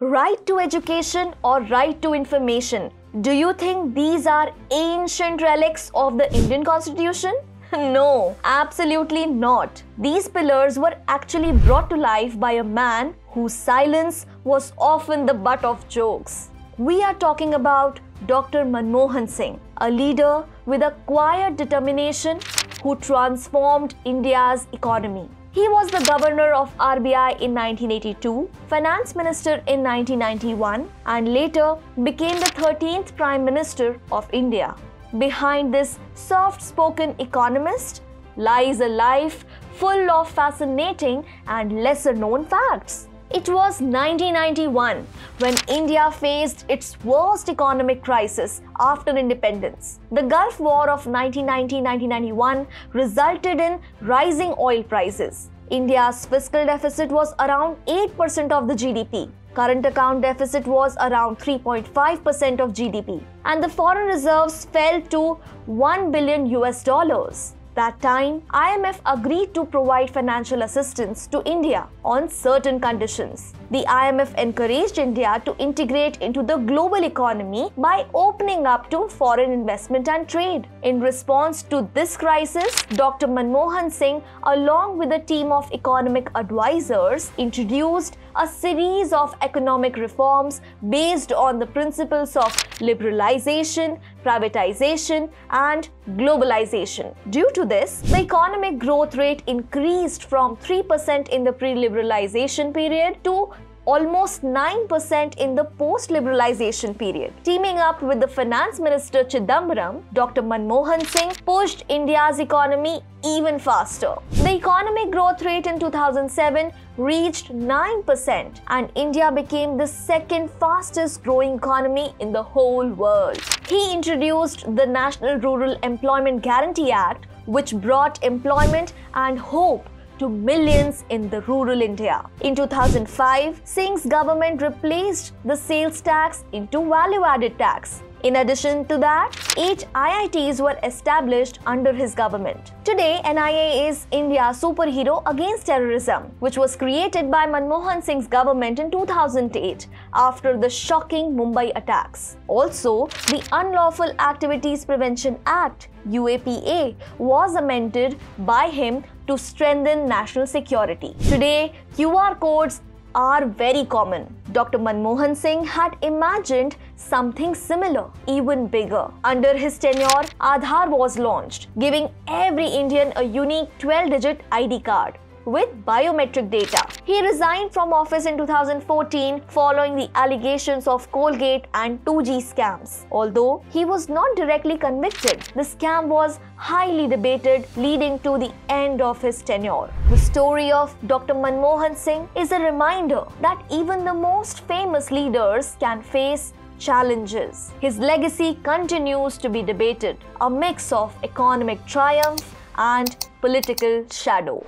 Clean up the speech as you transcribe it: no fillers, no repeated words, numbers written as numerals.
Right to education or right to information? Do you think these are ancient relics of the Indian Constitution? No, absolutely not. These pillars were actually brought to life by a man whose silence was often the butt of jokes. We are talking about Dr. Manmohan Singh, a leader with a quiet determination who transformed India's economy. He was the governor of RBI in 1982, finance minister in 1991, and later became the 13th Prime Minister of India. Behind this soft-spoken economist lies a life full of fascinating and lesser-known facts. It was 1991 when India faced its worst economic crisis after independence. The Gulf War of 1990-1991 resulted in rising oil prices. India's fiscal deficit was around 8% of the GDP. Current account deficit was around 3.5% of GDP, and the foreign reserves fell to $1 billion. That time, IMF agreed to provide financial assistance to India on certain conditions. The IMF encouraged India to integrate into the global economy by opening up to foreign investment and trade. In response to this crisis, Dr. Manmohan Singh, along with a team of economic advisors, introduced a series of economic reforms based on the principles of liberalization, privatization, and globalization. Due to this, the economic growth rate increased from 3% in the pre-liberalization period to almost 9% in the post-liberalization period. Teaming up with the Finance Minister Chidambaram, Dr. Manmohan Singh pushed India's economy even faster. The economic growth rate in 2007 reached 9%, and India became the second fastest growing economy in the whole world. He introduced the National Rural Employment Guarantee Act, which brought employment and hope to millions in the rural India. In 2005, Singh's government replaced the sales tax into value-added tax. In addition to that, 8 IITs were established under his government. Today, NIA is India's superhero against terrorism, which was created by Manmohan Singh's government in 2008 after the shocking Mumbai attacks. Also, the Unlawful Activities Prevention Act (UAPA) was amended by him to strengthen national security. Today, QR codes are very common. Dr. Manmohan Singh had imagined something similar, even bigger. Under his tenure, Adhar was launched, giving every Indian a unique 12-digit ID card with biometric data. He resigned from office in 2014 following the allegations of Colgate and 2G scams. Although he was not directly convicted, the scam was highly debated, leading to the end of his tenure. The story of Dr. Manmohan Singh is a reminder that even the most famous leaders can face challenges. His legacy continues to be debated, a mix of economic triumph and political shadow.